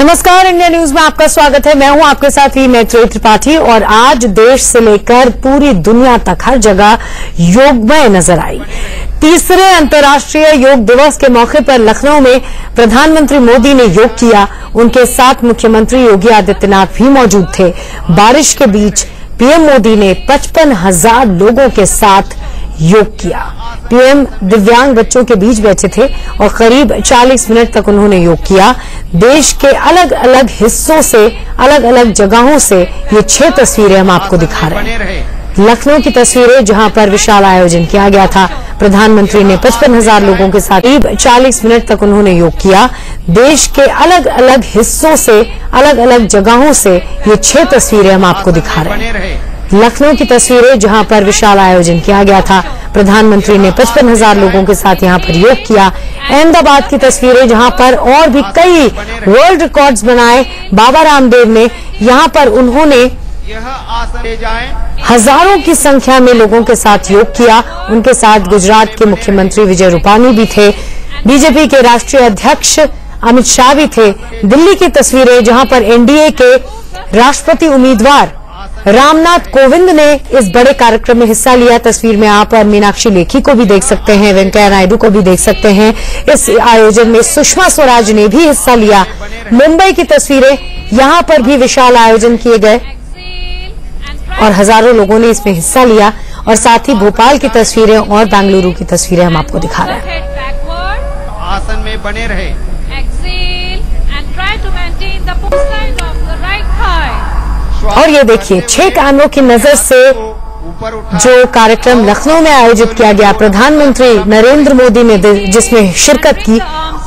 नमस्कार, India news में आपका स्वागत है। मैं हूं आपके साथ ही मैत्रेयी त्रिपाठी और आज देश से लेकर पूरी दुनिया तक हर जगह योगमय नजर आई। तीसरे अंतर्राष्ट्रीय योग दिवस के मौके पर लखनऊ में प्रधानमंत्री मोदी ने योग किया। उनके साथ मुख्यमंत्री योगी आदित्यनाथ भी मौजूद थे। बारिश के बीच पीएम मोदी ने 55,000 लोगों के साथ योग किया। पीएम दिव्यांग बच्चों के बीच बैठे थे और करीब 40 मिनट तक उन्होंने योग किया। देश के अलग अलग हिस्सों से, अलग अलग जगहों से ये 6 तस्वीरें हम आपको दिखा रहे हैं। लखनऊ की तस्वीरें, जहां पर विशाल आयोजन किया गया था। प्रधानमंत्री ने 55,000 लोगों के साथ करीब 40 मिनट तक उन्होंने योग किया। देश के अलग अलग हिस्सों से, अलग अलग जगहों से ये 6 तस्वीरें हम आपको दिखा रहे हैं। लखनऊ की तस्वीरें, जहां पर विशाल आयोजन किया गया था। प्रधानमंत्री ने 55,000 लोगों के साथ यहां पर योग किया। अहमदाबाद की तस्वीरें, जहां पर और भी कई वर्ल्ड रिकॉर्ड्स बनाए बाबा रामदेव ने। यहां पर उन्होंने हजारों की संख्या में लोगों के साथ योग किया। उनके साथ गुजरात के मुख्यमंत्री विजय रूपानी भी थे। बीजेपी के राष्ट्रीय अध्यक्ष अमित शाह भी थे। दिल्ली की तस्वीरें, जहां पर एनडीए के राष्ट्रपति उम्मीदवार रामनाथ कोविंद ने इस बड़े कार्यक्रम में हिस्सा लिया। तस्वीर में आप मीनाक्षी लेखी को भी देख सकते हैं, वेंकैया नायडू को भी देख सकते हैं। इस आयोजन में सुषमा स्वराज ने भी हिस्सा लिया। मुंबई की तस्वीरें, यहां पर भी विशाल आयोजन किए गए और हजारों लोगों ने इसमें हिस्सा लिया। और साथ ही भोपाल की तस्वीरें और बेंगलुरु की तस्वीरें हम आपको दिखा रहे हैं। आसन में बने रहे। और ये देखिए, 6 कैमरों की नजर से जो कार्यक्रम लखनऊ में आयोजित किया गया, प्रधानमंत्री नरेंद्र मोदी ने जिसमें शिरकत की,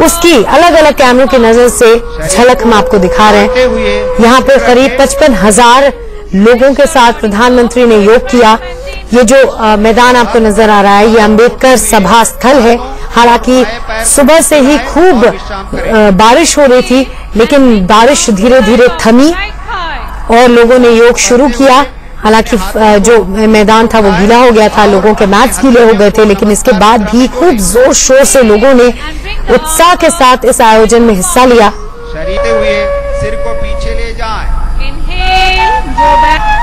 उसकी अलग अलग कैमरों की नजर से झलक हम आपको दिखा रहे हैं। यहाँ पे करीब 55,000 लोगों के साथ प्रधानमंत्री ने योग किया। ये जो मैदान आपको नजर आ रहा है, ये अंबेडकर सभा स्थल है। हालांकि सुबह से ही खूब बारिश हो रही थी, लेकिन बारिश धीरे धीरे थमी और लोगों ने योग शुरू किया। हालांकि जो मैदान था वो गीला हो गया था, लोगों के मैट्स गीले हो गए थे, लेकिन इसके बाद भी खूब जोर शोर से लोगों ने उत्साह के साथ इस आयोजन में हिस्सा लिया। शरीते हुए सिर को पीछे ले जाएं।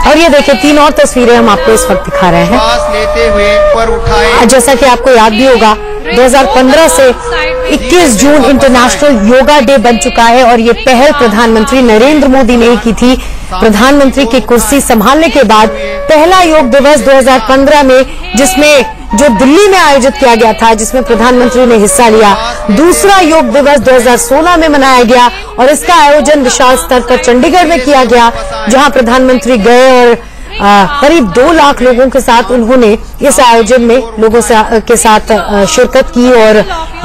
और ये देखिए, 3 और तस्वीरें हम आपको इस वक्त दिखा रहे हैं। सांस लेते हुए ऊपर उठाएं। जैसा कि आपको याद भी होगा, 2015 से 21 जून इंटरनेशनल योगा डे बन चुका है और ये पहल प्रधानमंत्री नरेंद्र मोदी ने ही की थी। प्रधानमंत्री की कुर्सी संभालने के बाद पहला योग दिवस 2015 में, जिसमें जो दिल्ली में आयोजित किया गया था, जिसमें प्रधानमंत्री ने हिस्सा लिया। दूसरा योग दिवस 2016 में मनाया गया और इसका आयोजन विशाल स्तर पर चंडीगढ़ में किया गया, जहां प्रधानमंत्री गए और करीब 2 लाख लोगों के साथ उन्होंने इस आयोजन में लोगों के साथ शिरकत की और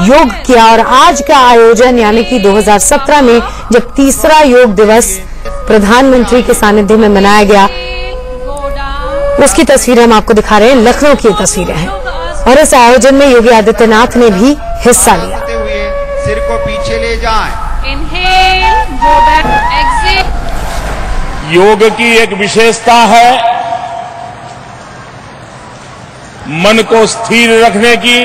योग किया। और आज का आयोजन यानी कि 2017 में जब तीसरा योग दिवस प्रधानमंत्री के सानिध्य में मनाया गया, उसकी तस्वीरें हम आपको दिखा रहे हैं। लखनऊ की तस्वीरें हैं और इस आयोजन में योगी आदित्यनाथ ने भी हिस्सा लिया। सिर को पीछे ले जाएं। योग की एक विशेषता है मन को स्थिर रखने की।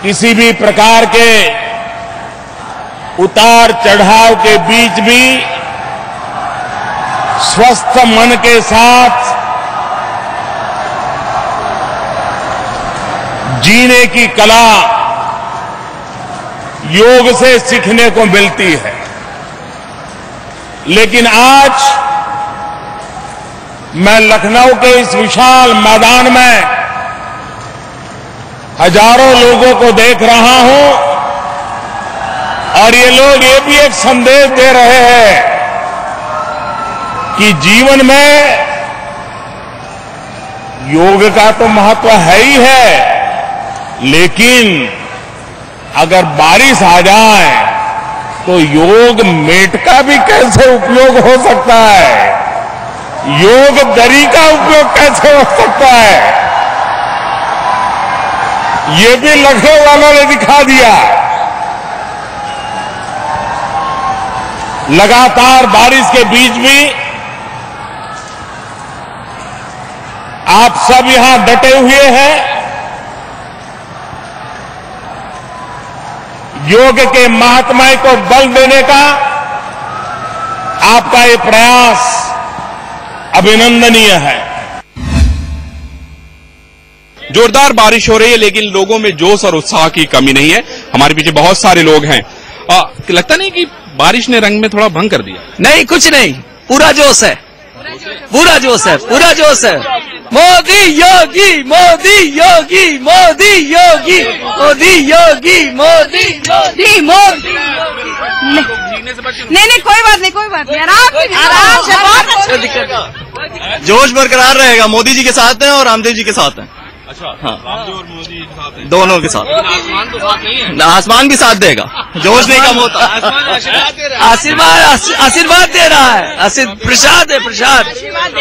किसी भी प्रकार के उतार चढ़ाव के बीच भी स्वस्थ मन के साथ जीने की कला योग से सीखने को मिलती है। लेकिन आज मैं लखनऊ के इस विशाल मैदान में हजारों लोगों को देख रहा हूं और ये लोग ये भी एक संदेश दे रहे हैं कि जीवन में योग का तो महत्व है ही है, लेकिन अगर बारिश आ जाए तो योग मेट का भी कैसे उपयोग हो सकता है, योग दरी का उपयोग कैसे हो सकता है, ये भी लखनऊ वालों ने दिखा दिया। लगातार बारिश के बीच भी आप सब यहां डटे हुए हैं। योग के महात्म्य को बल देने का आपका ये प्रयास अभिनंदनीय है। जोरदार बारिश हो रही है, लेकिन लोगों में जोश और उत्साह की कमी नहीं है। हमारे पीछे बहुत सारे लोग हैं। लगता नहीं कि बारिश ने रंग में थोड़ा भंग कर दिया? नहीं, कुछ नहीं, पूरा जोश है, पूरा जोश है, पूरा जोश है। मोदी योगी, मोदी योगी, मोदी योगी, मोदी योगी, मोदी योगी, मोदी। नहीं, कोई बात नहीं, कोई बात नहीं, आराम से, बहुत अच्छा दिक्कत। जोश बरकरार रहेगा। मोदी जी के साथ हैं और रामदेव जी के साथ हैं। अच्छा, हाँ, रामदेव और मोदी जी के साथ हैं। दोनों के साथ। आसमान तो साथ नहीं है? आसमान भी साथ देगा, जोश नहीं कम होता। आशीर्वाद, आशीर्वाद दे रहा है। प्रसाद है, प्रसाद,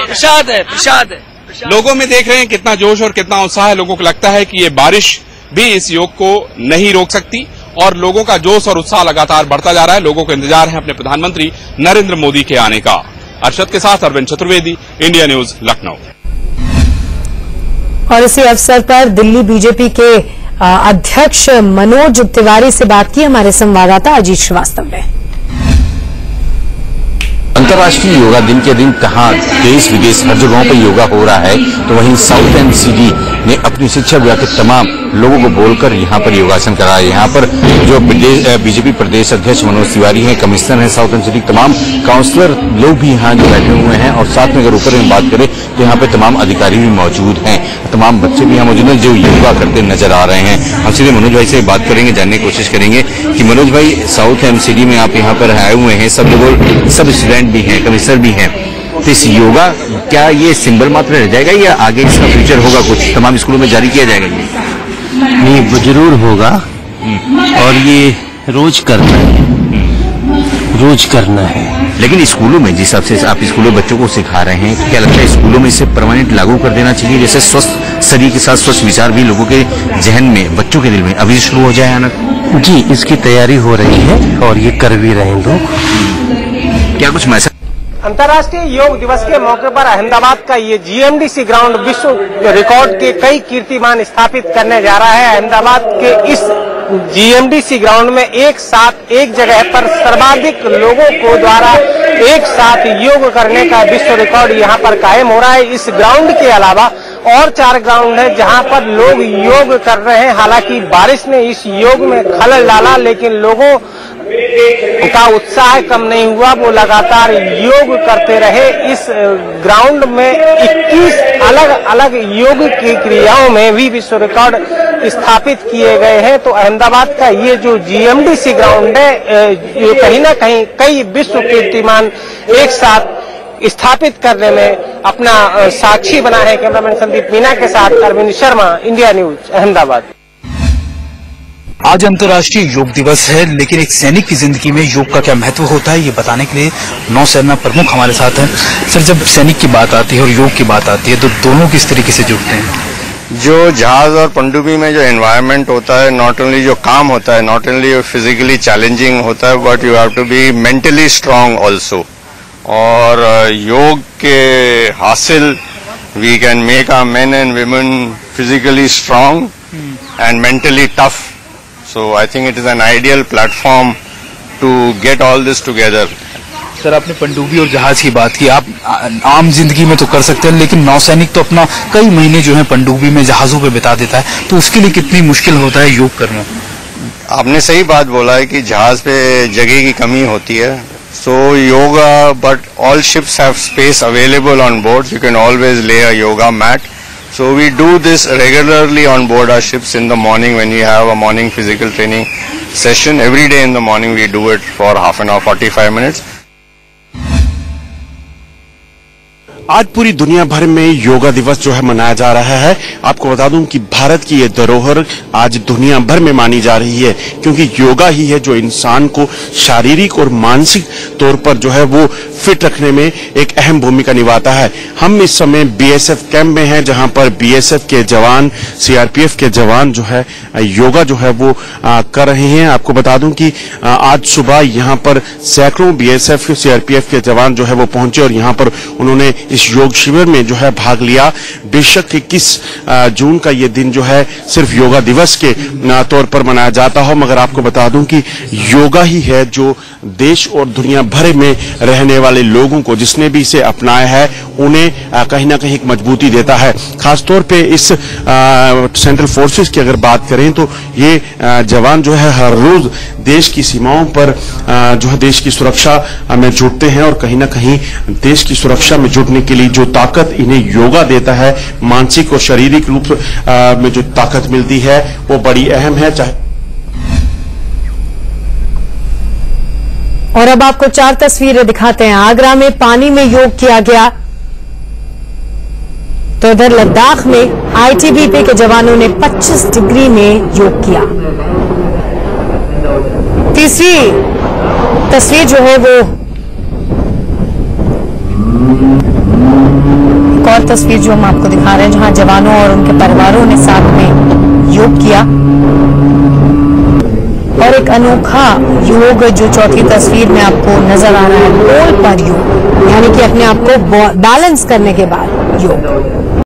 प्रसाद है, प्रसाद है। लोगों में देख रहे हैं कितना जोश और कितना उत्साह है। लोगों को लगता है कि ये बारिश भी इस योग को नहीं रोक सकती और लोगों का जोश और उत्साह लगातार बढ़ता जा रहा है। लोगों को इंतजार है अपने प्रधानमंत्री नरेंद्र मोदी के आने का। अरशद के साथ अरविंद चतुर्वेदी, इंडिया न्यूज, लखनऊ। और इसी अवसर पर दिल्ली बीजेपी के अध्यक्ष मनोज तिवारी से बात की हमारे संवाददाता अजीत श्रीवास्तव ने। अंतर्राष्ट्रीय योगा दिन के दिन कहाँ देश विदेश हर जगहों पर योगा हो रहा है, तो वहीं साउथ एमसीडी ने अपनी शिक्षा विभाग के तमाम लोगों को बोलकर यहाँ पर योगासन कराया। यहाँ पर जो बीजेपी प्रदेश अध्यक्ष मनोज तिवारी हैं, कमिश्नर हैं साउथ एमसीडी, तमाम काउंसलर लोग भी यहाँ जो बैठे हुए हैं और साथ में अगर ऊपर में बात करें तो यहाँ पे तमाम अधिकारी भी मौजूद हैं, तमाम बच्चे भी यहाँ मौजूद हैं जो योगा करते नजर आ रहे हैं। हम सीधे मनोज भाई से बात करेंगे, जानने की कोशिश करेंगे कि मनोज भाई, साउथ एमसीडी में आप यहाँ पर आए हुए हैं, सब लोग, सब स्टूडेंट भी हैं, कमिश्नर भी हैं, तो इस योगा क्या ये सिंबल मात्र रह जाएगा या आगे इसका फ्यूचर होगा, कुछ तमाम स्कूलों में जारी किया जाएगा? ये नहीं, जरूर होगा और ये रोज करना है, रोज करना है। लेकिन स्कूलों में जिस हिसाब से आप स्कूलों में बच्चों को सिखा रहे हैं, तो क्या लगता है स्कूलों में इसे परमानेंट लागू कर देना चाहिए, जैसे स्वस्थ शरीर के साथ स्वस्थ विचार भी लोगों के जहन में, बच्चों के दिल में अभी शुरू हो जाए आना? जी, इसकी तैयारी हो रही है और ये कर भी रहे हैं लोग। क्या कुछ मैसेज? अंतर्राष्ट्रीय योग दिवस के मौके पर अहमदाबाद का ये जीएमडीसी ग्राउंड विश्व रिकॉर्ड के कई कीर्तिमान स्थापित करने जा रहा है। अहमदाबाद के इस जीएमडीसी ग्राउंड में एक साथ एक जगह पर सर्वाधिक लोगों को द्वारा एक साथ योग करने का विश्व रिकॉर्ड यहाँ पर कायम हो रहा है। इस ग्राउंड के अलावा और 4 ग्राउंड है जहाँ पर लोग योग कर रहे हैं। हालांकि बारिश ने इस योग में खलल डाला, लेकिन लोगों का उत्साह कम नहीं हुआ, वो लगातार योग करते रहे। इस ग्राउंड में 21 अलग अलग योग की क्रियाओं में भी विश्व रिकॉर्ड स्थापित किए गए हैं। तो अहमदाबाद का ये जो जीएमडीसी ग्राउंड है, ये कहीं ना कहीं कई विश्व कीर्तिमान एक साथ स्थापित करने में अपना साक्षी बना है। कैमरामैन संदीप मीना के साथ अरविंद शर्मा, इंडिया न्यूज, अहमदाबाद। आज अंतर्राष्ट्रीय योग दिवस है, लेकिन एक सैनिक की जिंदगी में योग का क्या महत्व होता है, ये बताने के लिए नौसेना प्रमुख हमारे साथ हैं। सर, जब सैनिक की बात आती है और योग की बात आती है, तो दोनों किस तरीके से जुड़ते हैं? जो जहाज और पनडुब्बी में जो एनवायरनमेंट होता है, नॉट ओनली जो काम होता है, नॉट ओनली फिजिकली चैलेंजिंग होता है, but you have to be mentally strong also. और योग के हासिल we can make our men and women physically strong and mentally tough. So I think it is an ideal platform to get all this together. Sir, आपने पनडुब्बी और जहाज की बात की, आप आम जिंदगी में तो कर सकते हैं, लेकिन नौसैनिक तो अपना कई महीने जो है पनडुब्बी में, जहाजों पे बिता देता है, तो उसके लिए कितनी मुश्किल होता है योग करना? आपने सही बात बोला है कि जहाज पे जगह की कमी होती है। So yoga, but all ships have space available on board. You can always lay a yoga mat. So we do this regularly on board our ships in the morning when we have a morning physical training session. Every day in the morning we do it for half an hour, 45 minutes. आज पूरी दुनिया भर में योगा दिवस जो है मनाया जा रहा है। आपको बता दूं कि भारत की ये धरोहर आज दुनिया भर में मानी जा रही है, क्योंकि योगा ही है जो इंसान को शारीरिक और मानसिक तौर पर जो है वो फिट रखने में एक अहम भूमिका निभाता है। हम इस समय बीएसएफ कैंप में हैं, जहां पर बीएसएफ के जवान, सीआरपीएफ के जवान जो है योगा जो है वो कर रहे हैं। आपको बता दूं कि आज सुबह यहां पर सैकड़ों बीएसएफ सीआरपीएफ के जवान जो है वो पहुंचे और यहां पर उन्होंने इस योग शिविर में जो है भाग लिया। बेशक 21 जून का ये दिन जो है सिर्फ योगा दिवस के तौर पर मनाया जाता हो, मगर आपको बता दूं कि योगा ही है जो देश और दुनिया भर में रहने वाले लोगों को, जिसने भी इसे अपनाया है, उन्हें कहीं ना कहीं एक मजबूती देता है। खासतौर पे इस सेंट्रल फोर्सेस की अगर बात करें तो ये जवान जो है हर रोज देश की सीमाओं पर जो है देश की सुरक्षा में जुटते हैं, और कहीं ना कहीं देश की सुरक्षा में जुटने के लिए जो ताकत इन्हें योगा देता है, मानसिक और शारीरिक रूप में जो ताकत मिलती है वो बड़ी अहम है। और अब आपको 4 तस्वीरें दिखाते हैं। आगरा में पानी में योग किया गया, तो इधर लद्दाख में आईटीबीपी के जवानों ने 25 डिग्री में योग किया। तीसरी तस्वीर जो है वो एक और तस्वीर जो हम आपको दिखा रहे हैं, जहां जवानों और उनके परिवारों ने साथ में योग किया। और एक अनोखा योग जो चौथी तस्वीर में आपको नजर आ रहा है, पोल पर योग, यानी कि अपने आप को बैलेंस करने के बाद योग।